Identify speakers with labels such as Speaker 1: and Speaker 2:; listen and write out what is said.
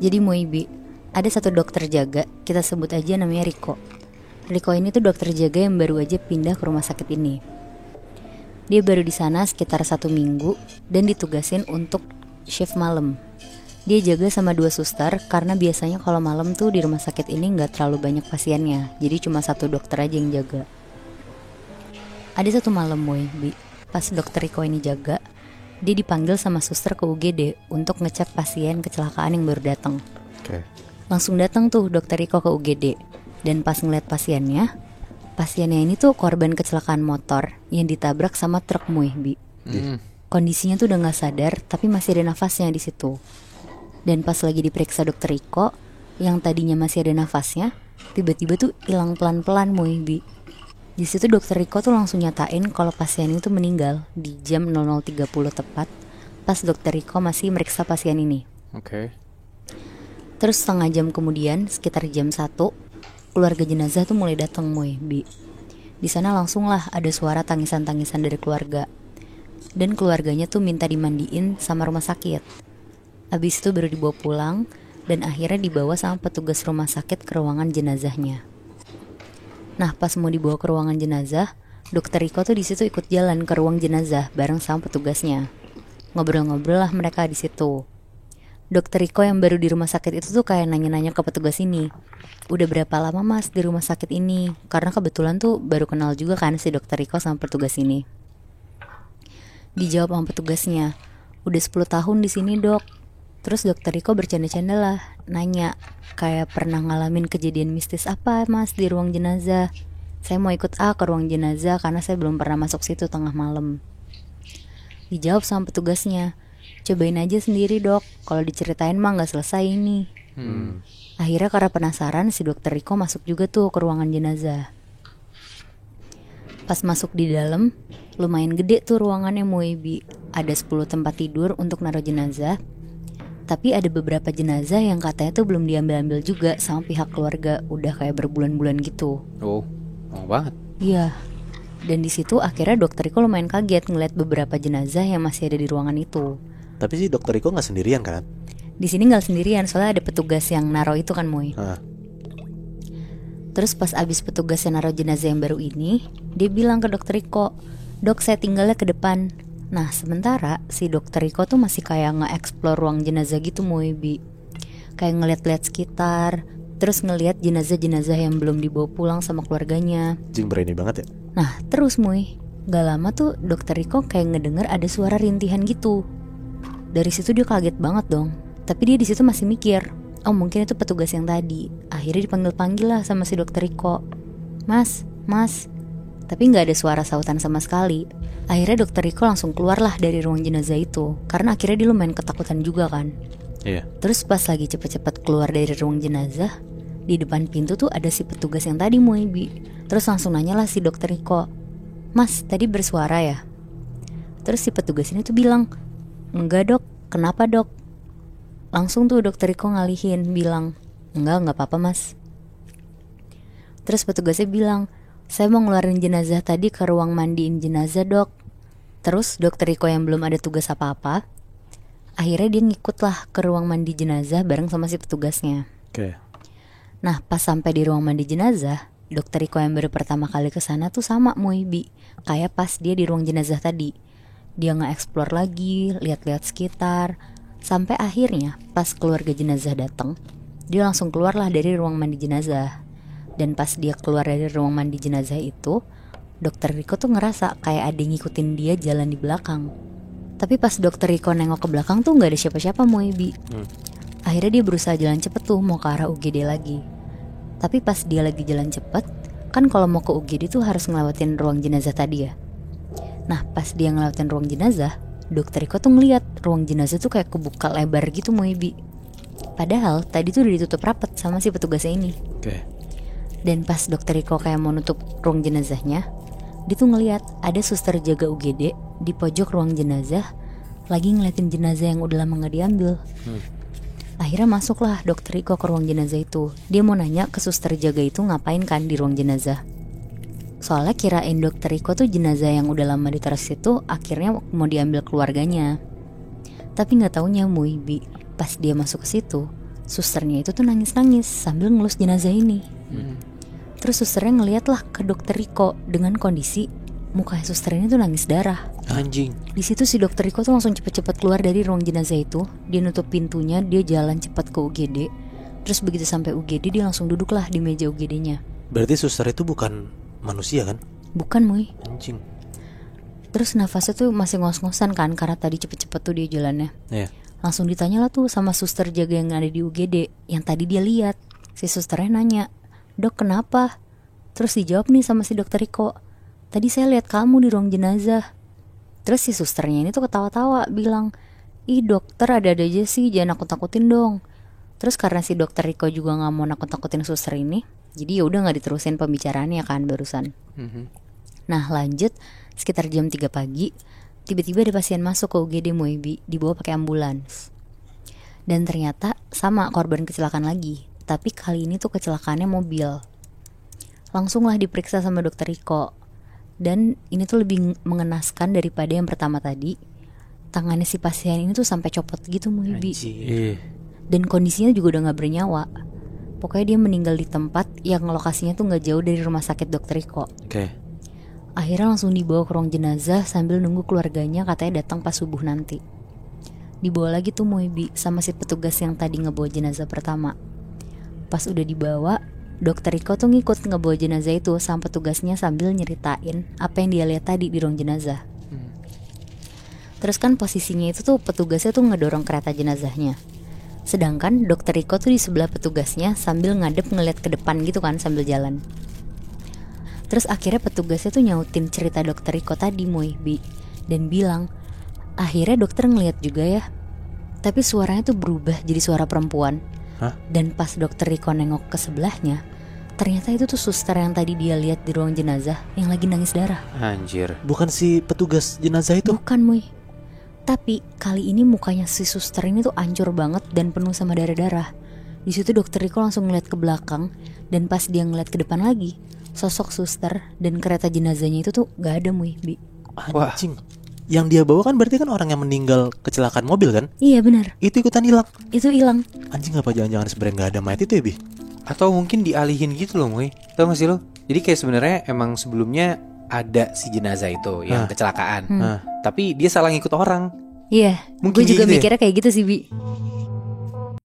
Speaker 1: Jadi Moibi, ada satu dokter jaga, kita sebut aja namanya Riko. Riko ini tuh dokter jaga yang baru aja pindah ke rumah sakit ini. Dia baru di sana sekitar 1 minggu dan ditugasin untuk shift malam. Dia jaga sama 2 suster karena biasanya kalau malam tuh di rumah sakit ini nggak terlalu banyak pasiennya, jadi cuma 1 dokter aja yang jaga. Ada satu malam Moibi, pas dokter Riko ini jaga, dia dipanggil sama suster ke UGD untuk ngecek pasien kecelakaan yang baru datang. Langsung datang tuh dokter Riko ke UGD. Dan pas ngeliat pasiennya ini tuh korban kecelakaan motor yang ditabrak sama truk Moibi. Kondisinya tuh udah nggak sadar, tapi masih ada nafasnya di situ. Dan pas lagi diperiksa dokter Riko, yang tadinya masih ada nafasnya, tiba-tiba tuh hilang pelan-pelan Moibi. Di situ dokter Riko tuh langsung nyatain kalau pasien itu meninggal di jam 00.30 tepat, pas dokter Riko masih meriksa pasien ini. Terus setengah jam kemudian, sekitar jam 1, keluarga jenazah tuh mulai datang Moibi. Di sana langsung lah ada suara tangisan-tangisan dari keluarga. Dan keluarganya tuh minta dimandiin sama rumah sakit. Habis itu baru dibawa pulang dan akhirnya dibawa sama petugas rumah sakit ke ruangan jenazahnya. Nah, pas mau dibawa ke ruangan jenazah, dokter Riko tuh di situ ikut jalan ke ruang jenazah bareng sama petugasnya. Ngobrol-ngobrol lah mereka di situ. Dokter Riko yang baru di rumah sakit itu tuh kayak nanya-nanya ke petugas ini. Udah berapa lama mas di rumah sakit ini? Karena kebetulan tuh baru kenal juga kan si dokter Riko sama petugas ini. Dijawab sama petugasnya, udah 10 tahun di sini dok. Terus dokter Riko bercanda-canda lah, nanya kayak pernah ngalamin kejadian mistis apa mas di ruang jenazah. Saya mau ikut ke ruang jenazah karena saya belum pernah masuk situ tengah malam. Dijawab sama petugasnya, cobain aja sendiri dok, kalau diceritain mah gak selesai ini. Akhirnya karena penasaran si dokter Riko masuk juga tuh ke ruangan jenazah. Pas masuk di dalam, lumayan gede tuh ruangannya Moibi. Ada 10 tempat tidur untuk naruh jenazah. Tapi ada beberapa jenazah yang katanya tuh belum diambil-ambil juga sama pihak keluarga, udah kayak berbulan-bulan gitu.
Speaker 2: Oh, lama banget.
Speaker 1: Iya. Dan di situ akhirnya dokter Riko lumayan kaget ngeliat beberapa jenazah yang masih ada di ruangan itu.
Speaker 3: Tapi sih dokter Riko nggak sendirian kan?
Speaker 1: Di sini nggak sendirian, soalnya ada petugas yang naruh itu kan Moy. Terus pas abis petugas yang naruh jenazah yang baru ini, dia bilang ke dokter Riko, dok saya tinggalnya ke depan. Nah sementara si dokter Riko tuh masih kayak nge-explore ruang jenazah gitu Moibi. Kayak ngeliat-liat sekitar, terus ngeliat jenazah-jenazah yang belum dibawa pulang sama keluarganya.
Speaker 3: Jing berani banget ya.
Speaker 1: Nah terus Moy, gak lama tuh dokter Riko kayak ngedenger ada suara rintihan gitu. Dari situ dia kaget banget dong. Tapi dia di situ masih mikir, oh mungkin itu petugas yang tadi. Akhirnya dipanggil-panggil lah sama si dokter Riko. Mas. Tapi gak ada suara sautan sama sekali. Akhirnya dokter Riko langsung keluar lah dari ruang jenazah itu, karena akhirnya dia lumayan ketakutan juga kan.
Speaker 3: Iya.
Speaker 1: Terus pas lagi cepet-cepet keluar dari ruang jenazah, di depan pintu tuh ada si petugas yang tadi Moibi. Terus langsung nanya lah si dokter Riko, mas tadi bersuara ya? Terus si petugas ini tuh bilang, enggak dok, kenapa dok? Langsung tuh dokter Riko ngalihin, bilang, enggak apa-apa mas. Terus petugasnya bilang, saya mau ngeluarin jenazah tadi ke ruang mandiin jenazah dok. Terus dokter Riko yang belum ada tugas apa-apa, akhirnya dia ngikut lah ke ruang mandi jenazah bareng sama si petugasnya. Nah pas sampai di ruang mandi jenazah, dokter Riko yang baru pertama kali kesana tuh sama Moibi, kayak pas dia di ruang jenazah tadi. Dia nge-explore lagi, lihat-lihat sekitar, sampai akhirnya pas keluarga jenazah datang, dia langsung keluar lah dari ruang mandi jenazah. Dan pas dia keluar dari ruang mandi jenazah itu, dokter Riko tuh ngerasa kayak ada yang ngikutin dia jalan di belakang. Tapi pas dokter Riko nengok ke belakang tuh gak ada siapa-siapa Moibi. Akhirnya dia berusaha jalan cepet tuh mau ke arah UGD lagi. Tapi pas dia lagi jalan cepet, kan kalau mau ke UGD tuh harus ngelewatin ruang jenazah tadi ya. Nah pas dia ngelewatin ruang jenazah, dokter Riko tuh ngeliat ruang jenazah tuh kayak kebuka lebar gitu Moibi. Padahal tadi tuh udah ditutup rapet sama si petugasnya ini. Dan pas dokter Riko kayak mau nutup ruang jenazahnya, dia tuh ngeliat ada suster jaga UGD di pojok ruang jenazah lagi ngeliatin jenazah yang udah lama gak diambil. Akhirnya masuklah dokter Riko ke ruang jenazah itu. Dia mau nanya ke suster jaga itu ngapain kan di ruang jenazah. Soalnya kirain dokter Riko tuh jenazah yang udah lama ditaruh situ akhirnya mau diambil keluarganya. Tapi gak taunya Moibi, pas dia masuk ke situ, susternya itu tuh nangis-nangis sambil ngelus jenazah ini. Terus susternya ngeliat lah ke dokter Riko dengan kondisi muka suster ini tuh nangis darah.
Speaker 2: Anjing.
Speaker 1: Di situ si dokter Riko tuh langsung cepet-cepet keluar dari ruang jenazah itu. Dia nutup pintunya, dia jalan cepat ke UGD. Terus begitu sampai UGD dia langsung duduk lah di meja UGD-nya.
Speaker 3: Berarti suster itu bukan manusia kan?
Speaker 1: Bukan, Muy.
Speaker 3: Anjing.
Speaker 1: Terus nafasnya tuh masih ngos-ngosan kan, karena tadi cepet-cepet tuh dia jalannya.
Speaker 3: Iya.
Speaker 1: Langsung ditanya lah tuh sama suster jaga yang ada di UGD, yang tadi dia lihat. Si susternya nanya, "Dok, kenapa?" Terus dijawab nih sama si dokter Riko, "Tadi saya lihat kamu di ruang jenazah." Terus si susternya ini tuh ketawa-tawa bilang, "Ih dokter, ada-ada aja sih, jangan nakut-nakutin dong." Terus karena si dokter Riko juga gak mau nakut-nakutin suster ini, jadi ya udah gak diterusin pembicaraannya kan barusan. Nah lanjut, sekitar jam 3 pagi, tiba-tiba ada pasien masuk ke UGD Moebi, dibawa pakai ambulans. Dan ternyata sama korban kecelakaan lagi, tapi kali ini tuh kecelakaannya mobil. Langsunglah diperiksa sama dokter Riko. Dan ini tuh lebih mengenaskan daripada yang pertama tadi. Tangannya si pasien ini tuh sampai copot gitu Moebi. Dan kondisinya juga udah gak bernyawa. Pokoknya dia meninggal di tempat yang lokasinya tuh gak jauh dari rumah sakit dokter Riko.
Speaker 3: Oke.
Speaker 1: Akhirnya langsung dibawa ke ruang jenazah sambil nunggu keluarganya katanya datang pas subuh nanti. Dibawa lagi tuh Moebi sama si petugas yang tadi ngebawa jenazah pertama. Pas udah dibawa, dokter Riko tuh ngikut ngebawa jenazah itu sama petugasnya sambil nyeritain apa yang dia lihat tadi di ruang jenazah. Terus kan posisinya itu tuh petugasnya tuh ngedorong kereta jenazahnya. Sedangkan dokter Riko tuh di sebelah petugasnya sambil ngadep ngeliat ke depan gitu kan sambil jalan. Terus akhirnya petugasnya tuh nyautin cerita dokter Riko tadi Moebi, dan bilang, akhirnya dokter ngeliat juga ya, tapi suaranya tuh berubah jadi suara perempuan.
Speaker 3: Hah?
Speaker 1: Dan pas dokter Riko nengok ke sebelahnya, ternyata itu tuh suster yang tadi dia lihat di ruang jenazah yang lagi nangis darah.
Speaker 2: Anjir.
Speaker 3: Bukan si petugas jenazah itu?
Speaker 1: Bukan Muy. Tapi kali ini mukanya si suster ini tuh hancur banget dan penuh sama darah-darah. Di situ dokter Riko langsung ngeliat ke belakang, dan pas dia ngeliat ke depan lagi, sosok suster dan kereta jenazahnya itu tuh gak ada Muy.
Speaker 3: Anjing. Yang dia bawa kan berarti kan orang yang meninggal kecelakaan mobil kan?
Speaker 1: Iya benar.
Speaker 3: Itu ikutan hilang.
Speaker 1: Itu hilang.
Speaker 3: Anjing, apa jangan-jangan sebenarnya gak ada mayat itu ya Bi?
Speaker 2: Atau mungkin dialihin gitu loh Moy. Tau gak sih lo? Jadi kayak sebenarnya emang sebelumnya ada si jenazah itu yang kecelakaan. Tapi dia salah ngikut orang.
Speaker 1: Iya.
Speaker 2: Mungkin
Speaker 1: Gue juga
Speaker 2: gitu ya?
Speaker 1: mikirnya kayak gitu sih Bi.